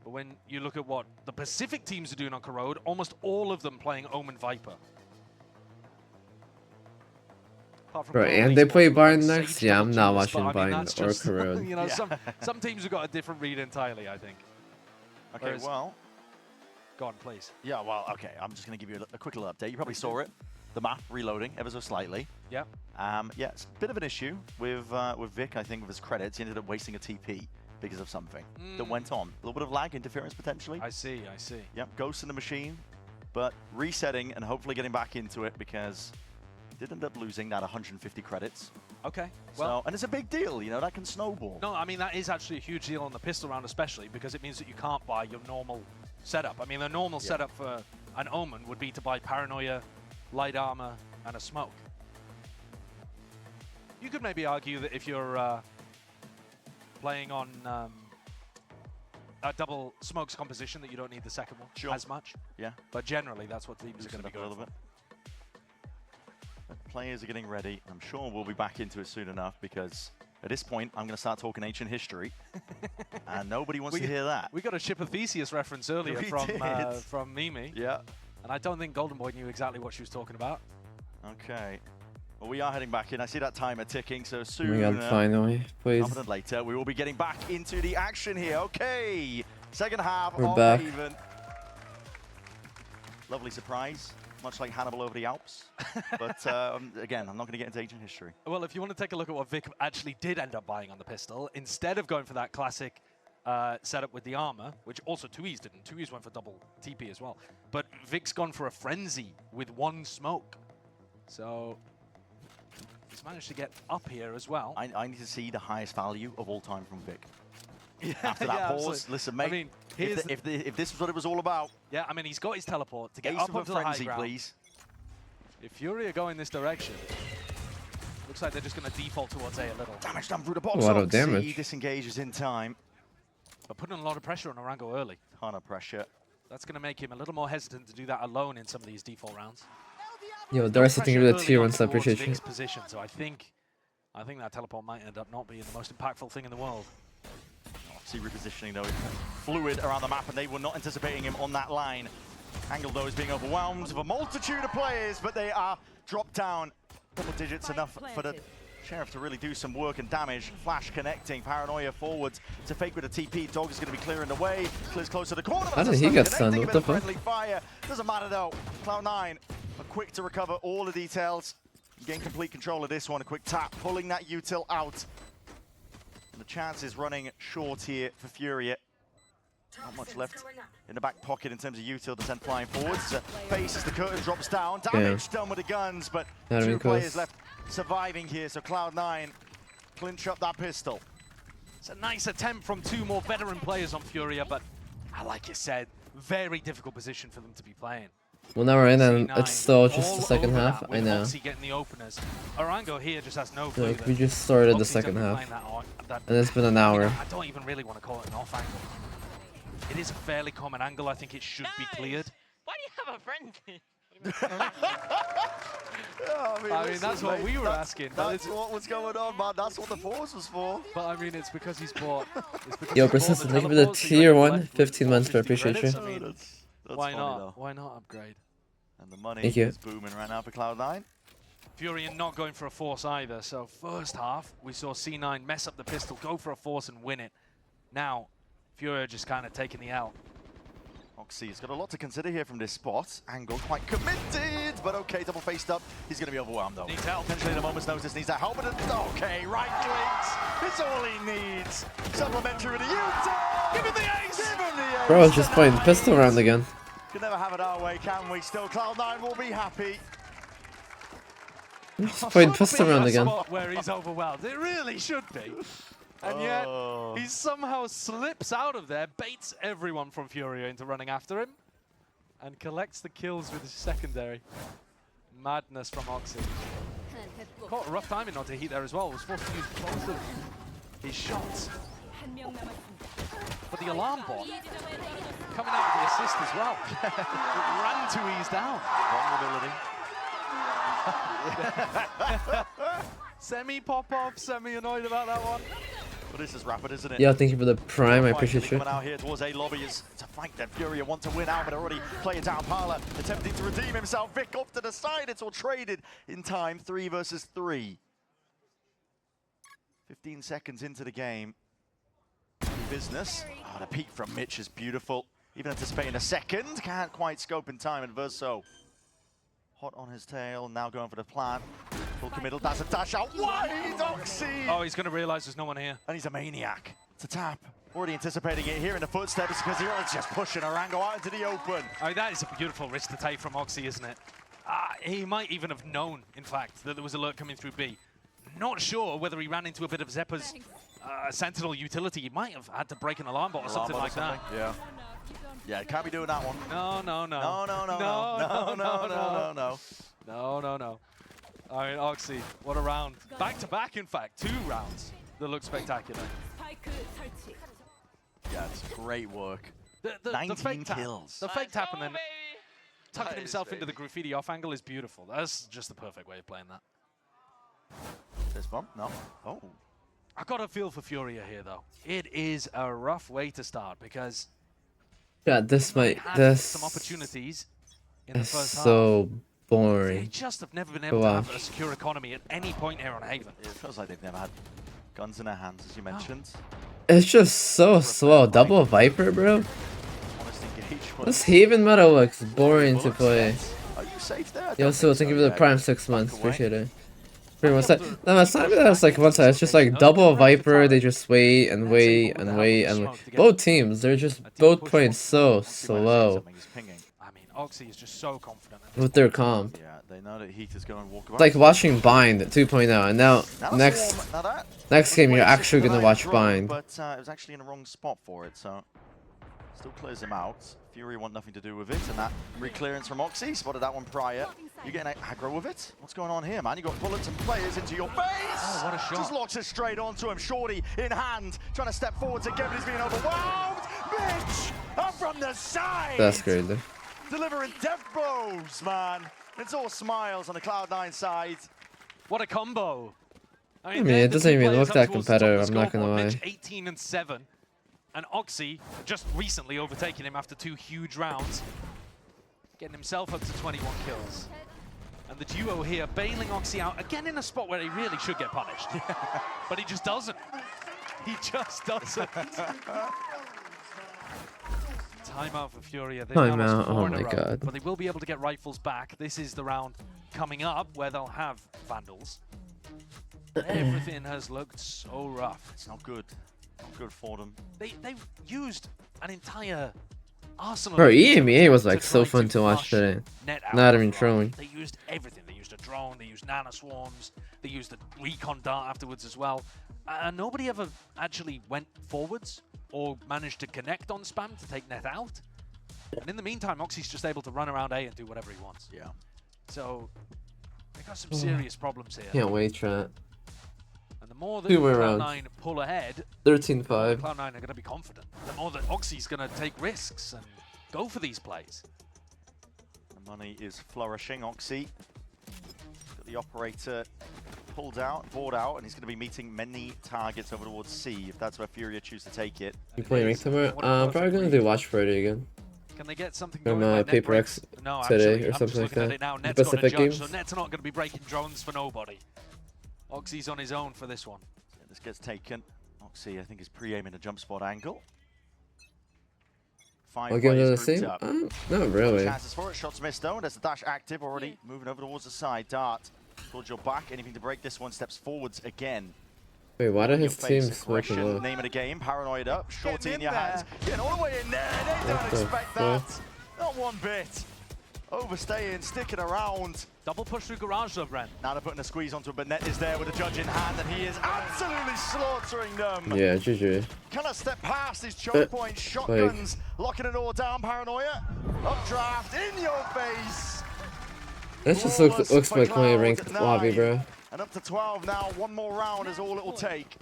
but when you look at what the Pacific teams are doing on Corrode, almost all of them playing Omen Viper. Apart from Right, Corrode and they Esports, play who play Bind Sage next? Yeah, I'm double not duelist, but, watching I mean, Bind that's or just, Corrode. You know, Yeah. some teams have got a different read entirely, I think. Okay, Whereas- well, Go on, please. yeah, well, okay. I'm just going to give you a quick little update. You probably saw it. The map reloading ever so slightly. Yeah. Yeah, it's a bit of an issue with Vic, I think, with his credits. He ended up wasting a TP because of something that went on. A little bit of lag interference, potentially. I see, I see. Yep, ghost in the machine, but resetting and hopefully getting back into it because he did end up losing that 150 credits. Okay, well, So, and it's a big deal, you know, that can snowball. no, I mean, that is actually a huge deal on the pistol round especially, because it means that you can't buy your normal setup. I mean, the normal setup for an Omen would be to buy Paranoia, light armor, and a smoke. You could maybe argue that if you're playing on a double smokes composition, that you don't need the second one Sure. as much. Yeah. But generally, that's what teams are going to be a going little for. bit. But players are getting ready. I'm sure we'll be back into it soon enough because at this point, I'm going to start talking ancient history, and nobody wants to hear that. We got a Ship of Theseus reference earlier We from did. from Mimi, Yeah. and I don't think Golden Boy knew exactly what she was talking about. Okay. Well, we are heading back in. I see that timer ticking, so Oh soon. my god, finally. Please. Rather than later, we will be getting back into the action here. Okay, second half We're of back. Haven. Lovely surprise, much like Hannibal over the Alps. But again, I'm not going to get into ancient history. Well, if you want to take a look at what Vic actually did end up buying on the pistol, instead of going for that classic setup with the armor, which also 2Es didn't. 2Es went for double TP as well. But Vic's gone for a frenzy with one smoke. So he's managed to get up here as well. I need to see the highest value of all time from Vic. After that pause, absolutely. listen, mate. I mean, if this is what it was all about, yeah, I mean, he's got his teleport to get ace up of a onto the high frenzy, ground. please. If Fury are going this direction, looks like they're just going to default towards A a little. Damage done through the box. A lot of Oxy damage. disengages in time. But putting a lot of pressure on Orango early. Ton of pressure. That's going to make him a little more hesitant to do that alone in some of these default rounds. Yo, the rest of the thing with the tier 1 I appreciate you. Position, so I think that teleport might end up not being the most impactful thing in the world. See repositioning though, fluid around the map, and they were not anticipating him on that line. Angle though is being overwhelmed with a multitude of players, but they are dropped down. Double digits enough for the Sheriff to really do some work and damage. Flash connecting, Paranoia forwards to fake with a TP. Dog is going to be clearing the way. Clears close to the corner. How did he get stunned? What the fuck? Fire. Doesn't matter though. Cloud9 are quick to recover all the details. Gain complete control of this one. A quick tap, pulling that util out. And the chance is running short here for Furia. Not much left in the back pocket in terms of util to send flying forwards. Faces the curtain, drops down. Damage done with the guns, but two players left surviving here. So Cloud9 clinch up that pistol. It's a nice attempt from two more veteran players on Furia, but like you said, very difficult position for them to be playing. Well, now we're in, and it's still just the second half. I know. Getting the openers. Orango here just has no clue. Like, we just started the second half, and it's been an hour. I don't even really want to call it an off angle. It is a fairly common angle. I think it should be cleared. Why do you have a frenzy? I mean, that's what we were asking. That's what was going on, man. That's what the force was for. But I mean, it's because he's bought. Yo, Persistent, thank you for the tier 1, 15 months, I appreciate you. I mean, that's why not? Though. Why not upgrade? And the money Thank you. is booming right now for Cloud9. Furion not going for a force either. So first half, we saw C9 mess up the pistol, go for a force and win it. Now, Furia just kind of taking the L. Oxy's got a lot to consider here from this spot. Angle quite committed, but okay, double faced up. He's going to be overwhelmed though. Needs help. Potentially at a moment's notice, needs that help. But okay, right clicks. It's all he needs. Supplementary with a U-turn. Give him the ace. Give him the ace. Bro, it's just playing pistol round again. Can never have it our way, can we? Still, Cloud9 will be happy. Just playing pistol round again. Where he's overwhelmed. It really should be. And yet, he somehow slips out of there, baits everyone from Furia into running after him, and collects the kills with his secondary. Madness from Oxy. Caught a rough timing not to heat there as well. Was forced to use both of his shots. But the alarm bot coming out with the assist as well. Ran to ease down. Vulnerability. Semi pop off, semi annoyed about that one. But this is rapid, isn't it? Yeah, thank you for the prime, I appreciate you. Coming out here towards A lobby is to fight them. Furia want to win out, but already playing down Parla, attempting to redeem himself. Vic off to the side, it's all traded in time, 3 versus 3. 15 seconds into the game. Business. Oh, the peek from Mitch is beautiful. Even anticipating a second, can't quite scope in time, and Verso hot on his tail, now going for the plant. Full committal, that's a dash out wide, Oxy! Oh, he's going to realize there's no one here. And he's a maniac. It's a tap. Already anticipating it here in the footsteps because he's just pushing Orango out into the open. I mean, that is a beautiful risk to take from Oxy, isn't it? He might even have known, in fact, that there was alert coming through B. Not sure whether he ran into a bit of Zeppa's Sentinel utility. He might have had to break an alarm bot or something like that. Yeah. Yeah, can't be doing that one. No. No. I mean, Oxy, what a round. Back to back, in fact, 2 rounds that look spectacular. Yeah, it's great work. The 19 fake kills. The fake tap and then tucking That himself is into the graffiti off angle is beautiful. That's just the perfect way of playing that. This bump? No. Oh. I got a feel for Furia here, though. It is a rough way to start because Yeah, this might. some opportunities in the This first half. so They boring. just have never been able to have a secure economy at any point here on Haven. It feels like they've never had guns in their hands, as you mentioned. It's just so slow. Double Viper, bro. Honest engagement. This Haven meta looks boring to play. Are you safe there? Yo, so thank you for the prime 6 months. Appreciate it. Pretty much that. No, it's not even that it's like one side. It's just like double Viper. They just wait and wait and wait and wait. Both teams, they're just both playing so slow I mean, Oxy is just so confident. with their comp. Yeah, they know that Heat is going to walk around. It's like watching Bind 2.0, and now next game you're actually gonna watch Bind. But it was actually in the wrong spot for it, so Still clears him out. Fury want nothing to do with it, and that re-clearance from Oxy, spotted that one prior. You getting aggro with it? What's going on here, man? You got bullets and players into your face! Oh, what a shot. Just locks it straight onto him. Shorty in hand, trying to step forward to get, but he's being overwhelmed! Bitch! Up from the side! That's crazy. Delivering death blows, man. It's all smiles on the Cloud9 side. What a combo. I mean, it doesn't even look that competitive, I'm not gonna lie. Mitch 18 and 7. And Oxy just recently overtaking him after 2 huge rounds, getting himself up to 21 kills. And the duo here bailing Oxy out, again in a spot where he really should get punished. But he just doesn't. He just doesn't. Timeout for Furia. They've now lost Timeout, 4 oh in a my row, god. but they will be able to get rifles back. This is the round coming up where they'll have Vandals. Everything has looked so rough. It's not good. Not good for them. They've used an entire arsenal. Bro, of EMEA was like to so try fun to watch flush today. Net out Not of even the trolling. They used everything. They used a drone, they used nano swarms, they used the recon dart afterwards as well. Nobody ever actually went forwards or managed to connect on spam to take net out. And in the meantime, Oxy's just able to run around A and do whatever he wants. Yeah. So they got some serious problems here. Can't wait, chat. And the more that 2 more Cloud9 rounds. pull ahead, 13-5. Cloud9 are going to be confident. The more that Oxy's going to take risks and go for these plays. The money is flourishing. Oxy got the operator pulled out, bored out, and he's going to be meeting many targets over towards C if that's where Furia choose to take it. You playing Rank tomorrow? What a I'm probably perfect gonna read. do Watch Party again. Can they get something From, going? Like Net Paper breaks- X no, today actually, or I'm just something like looking at that. it now. The Net's got a Pacific judge, games? so Net's not going to be breaking drones for nobody. Oxy's on his own for this one. Yeah, this gets taken. Oxy, I think, is pre-aiming a jump spot angle. 5 I'll give it players the grouped same? up. Not really. Chances for it. Shots missed though. There's the dash active already. Moving over towards the side. Dart towards your back. Anything to break this one. Steps forwards again. Wait, why did Your his team face, smoke aggression, low? name of the game. Paranoid up. Shorty in your there. hands. Getting all the way in there. They don't What the expect that. Not one bit. Overstaying, sticking around. Double push through garage though, Brent. Now they're putting a squeeze onto it, but Net is there with the judge in hand, and he is absolutely slaughtering them. Yeah, GG. Cannot step past these choke points, shotguns, locking it all down, Paranoia. Updraft, in your face. That just Flawless looks for like playing Cloud ranked at lobby, 9. bro. And up to 12 now, one more round is all it will take.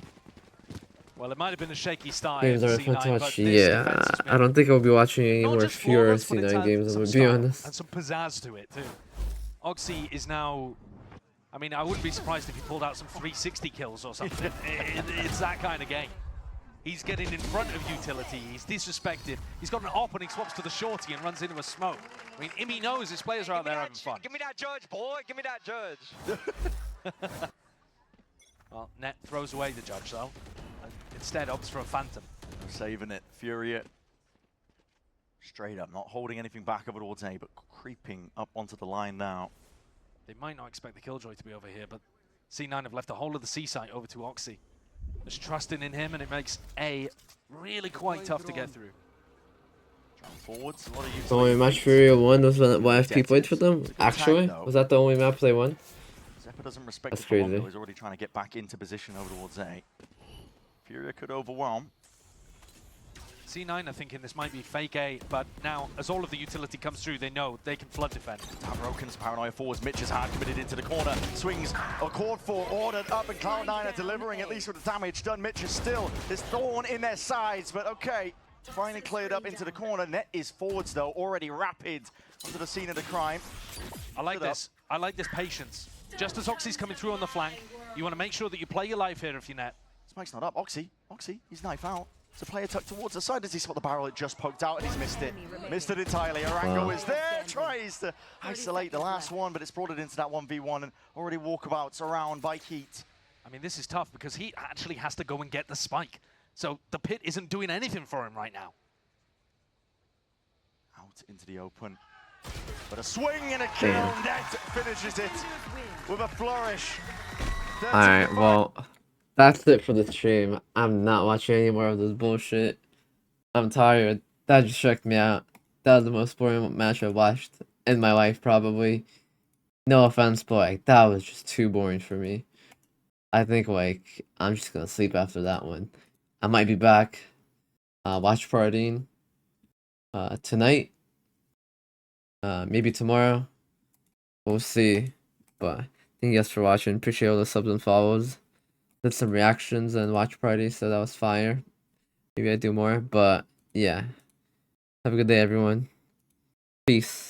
Well, it might have been a shaky start. Games in are C9, fun to but watch. this Yeah, defense has I been don't think I'll be watching any not more just Fury flawless, but it's C9 had games, I'm some gonna be style honest. and some pizzazz to it too. Oxy is now, I mean, I wouldn't be surprised if he pulled out some 360 kills or something. It's that kind of game. He's getting in front of utility, he's disrespected. He's got an op and he swaps to the shorty and runs into a smoke. I mean, Imi knows his players are out there having fun. Give me that judge, boy. Give me that judge. Well, Net throws away the judge though, and instead opts for a phantom. Saving it, Furia. Straight up, not holding anything back over towards A, but creeping up onto the line now. They might not expect the Killjoy to be over here, but C9 have left the whole of the C site over to Oxy. Just trusting in him, and it makes A really quite tough to get through. Forwards, a lot of The only match Fury won was when YFP played for them? Actually? Was that the only map they won? Zephyr doesn't respect That's the prolong, crazy. though. He's already trying to get back into position over towards A. Furia could overwhelm. C9 are thinking this might be fake A, but now, as all of the utility comes through, they know they can flood defend. Broken's Paranoia forwards. Mitch is hard committed into the corner. Swings a chord for ordered up, and Cloud9 are delivering at least with the damage done. Mitch is still his thorn in their sides, but okay. Finally cleared up into the corner. Net is forwards though, already rapid onto the scene of the crime. I like this. I like this patience. Just as Oxy's coming through on the flank, you want to make sure that you play your life here if you're Net. Spike's not up. Oxy, he's knife out. So player tucked towards the side. Does he spot the barrel? It just poked out and he's missed it. Missed it entirely. Arango is there, tries to isolate the last one, but it's brought it into that 1v1 and already walkabouts around by Heat. I mean, this is tough because he actually has to go and get the spike. So the pit isn't doing anything for him right now. Out into the open. But a swing and a kill. Net finishes it with a flourish. Alright, well, that's it for the stream. I'm not watching any more of this bullshit. I'm tired. That just checked me out. That was the most boring match I've watched in my life, probably. No offense, but like, that was just too boring for me. I think, like, I'm just gonna sleep after that one. I might be back. Watch partying. tonight. Maybe tomorrow. We'll see. But thank you guys for watching. Appreciate all the subs and follows. Did some reactions and watch parties, so that was fire. Maybe I do more, but yeah. Have a good day, everyone. Peace.